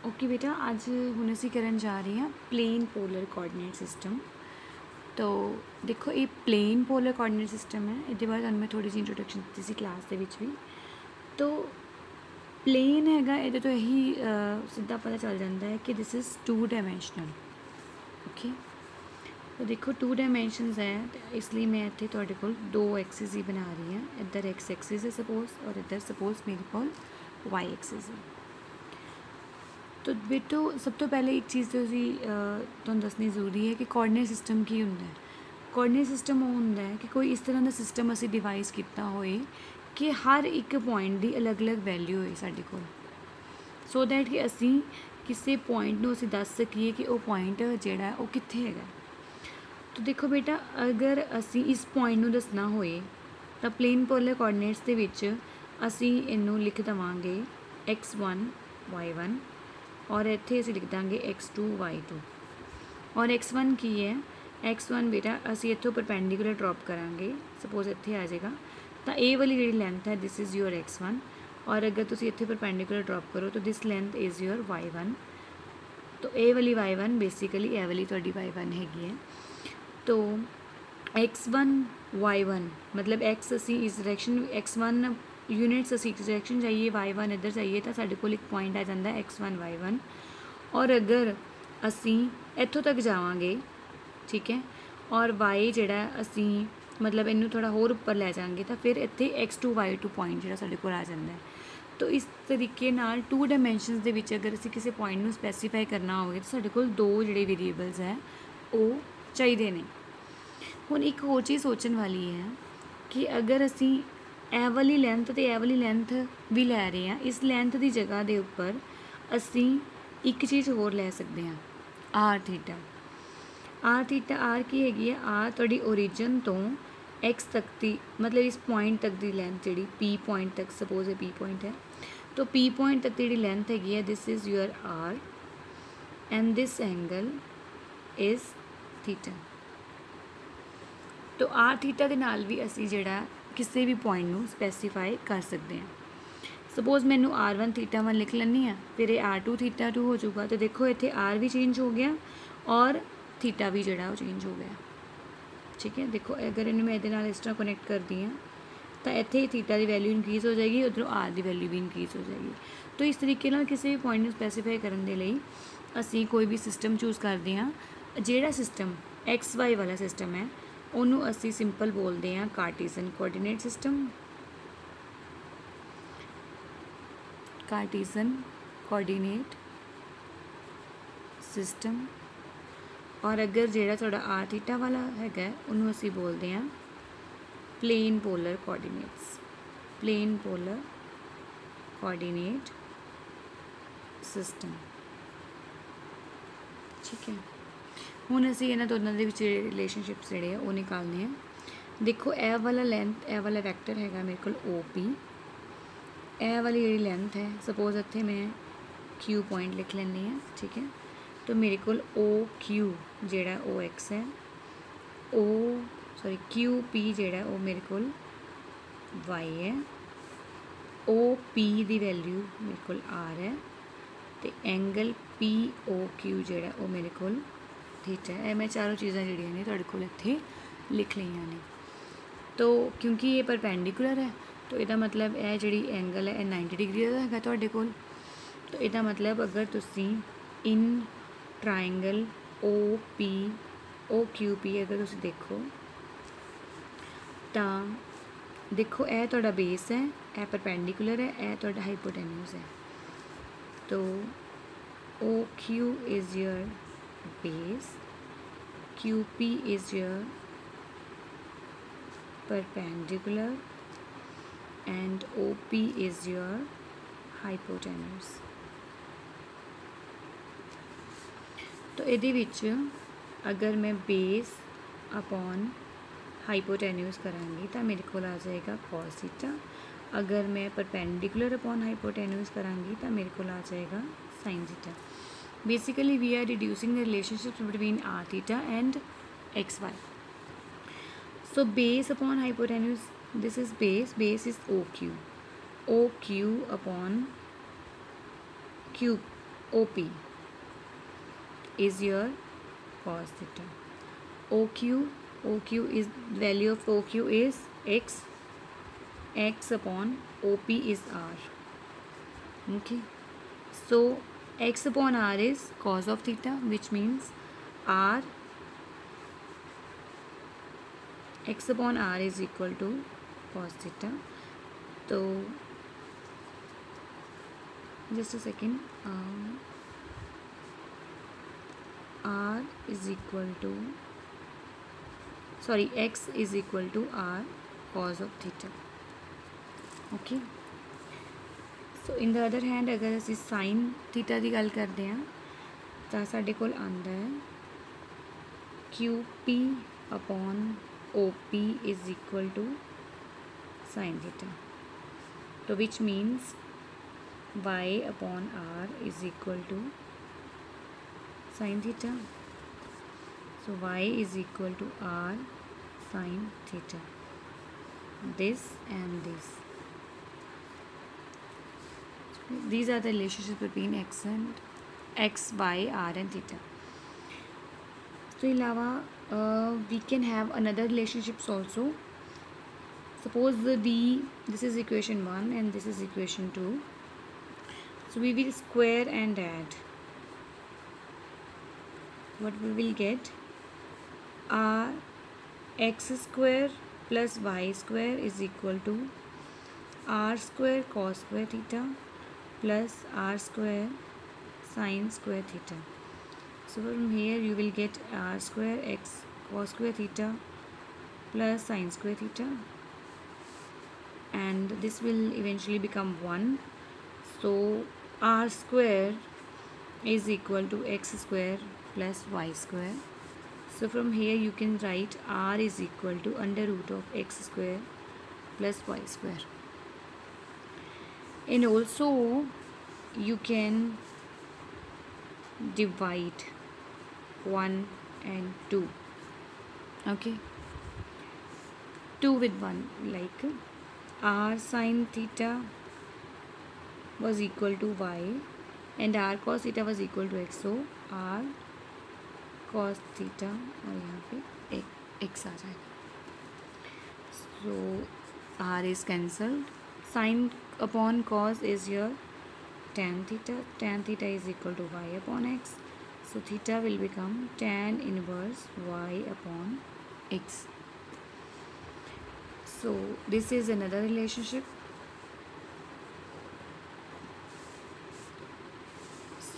Okay बेटा, आज हुण असीं करन जा रहे हैं प्लेन पोलर कोआर्डिनेट सिस्टम। तो देखो ये प्लेन पोलर कोआर्डिनेट सिस्टम है, ये बाद तुहानूं मैं थोड़ी जी इंट्रोडक्शन दी सी क्लास दे विच भी। तो प्लेन हैगा, ये तो यही सीधा पता चल जाता है कि दिस इज़ 2 डायमेंशनल। ओके, तो देखो 2 डायमेंशनस है, इसलिए मैं इत्थे तुहाडे कोल 2 एक्सिस ही बना रही हाँ। इधर एक्स एक्सिस है सपोज, और इधर सपोज मेरे कोल वाई एक्सिस है। तो बेटो सब तो पहले एक चीज़ तो तुहानूं दसनी ज़रूरी है कि कोआर्डिनेट सिस्टम की हुंदा है। कोआर्डिनेट सिस्टम वो हुंदा है कि कोई इस तरह का सिस्टम असीं डिवाइस किया होए कि हर एक पॉइंट की अलग अलग वैल्यू होए साडे कोल, सो दैट कि असीं किसी पॉइंट नूं असीं दस सकीए कि वो पॉइंट जिहड़ा वो कित्थे हैगा। तो देखो बेटा, अगर असीं इस पॉइंट नूं दसना होए तां प्लेन पोलर कोआर्डिनेट्स दे विच असीं इहनूं लिख देवांगे x1 y1, और इत्थे असीं लिख दांगे x2 y2। और x1 की है, x1 बेटा असीं इत्थों परपेंडिकुलर ड्रॉप करांगे, सपोज इत्थे आ जाएगा। तो ये वाली जिहड़ी लेंथ है दिस इज़ योर x1, और अगर तुसीं इत्थे परपेंडिकुलर ड्रॉप करो तो this length is your y1। तो ये वाली y1 बेसिकली ये वाली तुहाडी y1 हैगी है। तो x1 y1 मतलब x असीं इस डायरेक्शन x1 यूनिट्स असीं इस डायरेक्शन जाइए, y1 इधर जाइए, तो साडे कोल एक पॉइंट आ जाता है x1 y1। और अगर असीं इत्थों तक जावांगे, ठीक है, और y जिहड़ा असीं मतलब इनू थोड़ा होर उपर लै जाएंगे तो फिर इत्थे x2 y2 पॉइंट जिहड़ा साडे कोल आ जाता है। तो इस तरीके नाल 2 डायमेंशनस दे विच अगर असीं किसी पॉइंट नूं स्पैसीफाई करना होवे तो साडे कोल 2 जिहड़े वेरीएबल्स है वो चाहीदे ने। हुण एक होर चीज़ सोचण वाली है कि अगर असीं ए वाली लेंथ तो ए वाली लेंथ भी लै रहे हैं, इस लेंथ की जगह के उपर असीं एक चीज़ होर लै सकते हैं, R theta. R theta R की हैगी है, आर तुहाडी ओरिजिन तो एक्स तक की मतलब इस पॉइंट तक की लेंथ जी पी पॉइंट तक, सपोज ये पी पॉइंट है, तो पी पॉइंट तक की जी लेंथ हैगी है this is your R and this angle is theta. तो आर थीटा के नाल भी असी जिहड़ा किसी भी पॉइंट नूं स्पैसीफाई कर सकते हैं। सपोज मैनू R1 थीटा 1 लिख लैनी है, फिर ये R2 थीटा 2 हो जाऊगा। तो देखो इत्थे आर भी चेंज हो गया और थीटा भी जिहड़ा चेंज हो गया, ठीक है। देखो अगर इन्हें मैं इहदे नाल इस तरह कनैक्ट करती हाँ तो इत्थे थीटा की वैल्यू इनक्रीज़ हो जाएगी, उधरों आर की वैल्यू भी इनक्रीज़ हो जाएगी। तो इस तरीके नाल किसी भी पॉइंट नूं स्पैसीफाई करने के लिए असी कोई भी सिस्टम चूज़ करते हैं। जिहड़ा सिस्टम XY वाला सिस्टम है उन्होंने असी सिंपल बोलते हैं Cartesian coordinate system, Cartesian coordinate system. और अगर जिहड़ा तुहाडा आर थीटा वाला हैगा उन्होंने असी बोलते हैं plane polar coordinates, plane polar coordinate system, ठीक है। हुण असीं इन्हां दोनों दे विच रिलेशनशिप्स जिहड़े है वो निकालने हैं। देखो ए वाला लेंथ ए वाला वैक्टर हैगा मेरे कोल OP, ए वाली जिहड़ी लेंथ है सपोज इत्थे मैं Q पॉइंट लिख लैनी है, ठीक है। तो मेरे कोल OQ जिहड़ा OX है, QP जिहड़ा वो मेरे कोल Y है, OP दी वैल्यू मेरे कोल R है, तो एंगल POQ जिहड़ा वो मेरे कोल थीटा है। मैं चारों चीज़ां जिहड़ियां ने तुहाडे कोल इत्थे लिख लईआं ने। तो क्योंकि ये परपेंडिकुलर है तो इसदा मतलब यह जिहड़ी एंगल है 90 डिग्री का हैगा तुहाडे कोल। तो इसदा मतलब अगर तुसीं इन ट्राइंगल OQP अगर तुसीं देखो तो देखो यह तुहाडा बेस है, यह परपेंडिकुलर है, यह तुहाडा हाइपोटेन्यूज है। तो OQ is your base, QP is your perpendicular and OP is your hypotenuse। तो इहदे विच अगर मैं बेस अपॉन हाइपोटेन्यूज करांगी तो मेरे को आ जाएगा cos थीटा, अगर मैं परपेंडिकुलर अपॉन हाइपोटेन्यूज करांगी तो मेरे को आ जाएगा sin theta. Basically we are reducing the relationships between r theta and xy. So base upon hypotenuse, this is base is OQ, OQ upon Q OP is your cos theta. OQ is, value of OQ is x. X upon OP is r. Okay, so x upon r is cos of theta, which means r, x upon r is equal to cos theta. So just a second, r is equal to, sorry, x is equal to r cos of theta. Okay, so in the other hand अगर ਅਸੀਂ sin theta ਦੀ ਗੱਲ ਕਰਦੇ ਹਾਂ ਤਾਂ ਸਾਡੇ ਕੋਲ ਆਉਂਦਾ ਹੈ QP upon OP is equal to sin theta, so which means y upon r is equal to sin theta. So y is equal to r sin theta. This and this. These are the relationships between x, y, r and theta. So ilawa we can have another relationships also. Suppose this is equation 1 and this is equation 2. So we will square and add. What we will get? R x square plus y square is equal to r square cos square theta plus r square sin square theta. So from here you will get r square x cos square theta plus sin square theta, and this will eventually become 1. So r square is equal to x square plus y square. So from here you can write r is equal to under root of x square plus y square. And also you can divide 1 and 2. Okay, 2 with 1, like r sin theta was equal to y and r cos theta was equal to x. So r cos theta और यहाँ पे x आ जाएगा. So r is cancelled. Sin upon cos is your tan theta. Tan theta is equal to y upon x. So theta will become tan inverse y upon x. So this is another relationship.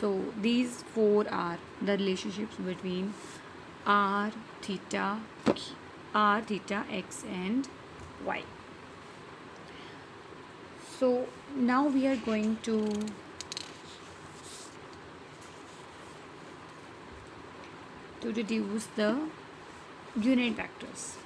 So these 4 are the relationships between r, theta, x and y. So now we are going to deduce the unit vectors.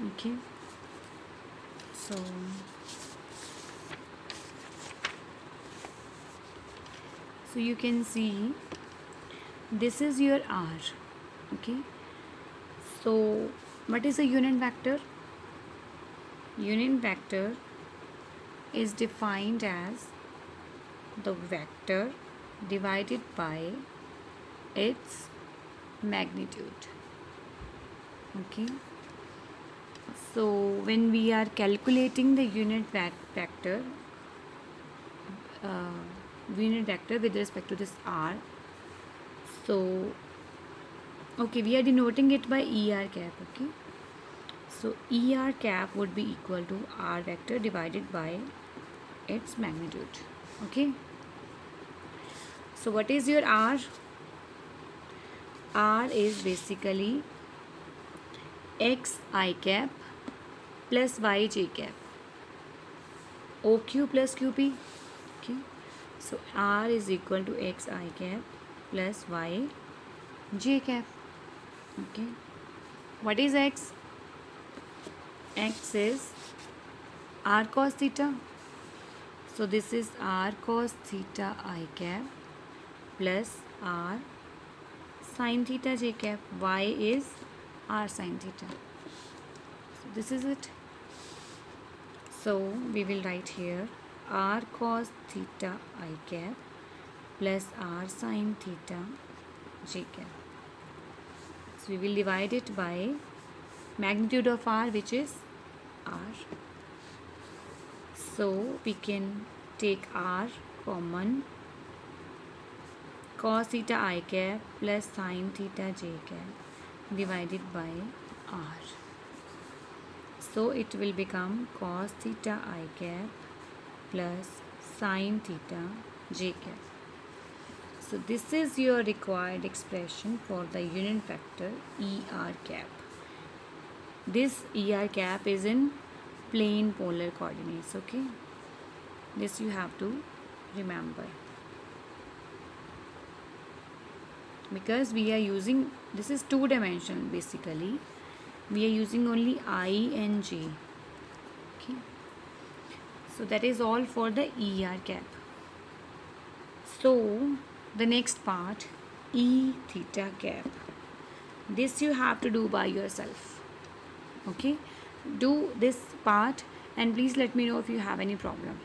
Okay, so you can see this is your r. Okay, so what is a unit vector? Unit vector is defined as the vector divided by its magnitude. Okay, so when we are calculating the unit vector with respect to this r, so okay, we are denoting it by er cap. Okay, so er cap would be equal to r vector divided by its magnitude. Okay, so what is your r? R is basically x I cap plus y j cap, OQ plus QP. Okay, so R is equal to x I cap plus y j cap. Okay, what is x? X is r cos theta. So this is r cos theta I cap plus r sin theta j cap. Y is r sin theta. So this is it. So we will write here r cos theta I cap plus r sin theta j cap. So we will divide it by magnitude of r, which is r. So we can take r common, cos theta I cap plus sin theta j cap divided by r. So it will become cos theta I cap plus sin theta j cap. So this is your required expression for the unit vector ER cap. This ER cap is in plane polar coordinates, okay? This you have to remember. Because we are using, this is two dimensional basically. We are using only I and j. Okay. So that is all for the ER cap. So the next part, E theta cap. This you have to do by yourself. Okay. Do this part and please let me know if you have any problem.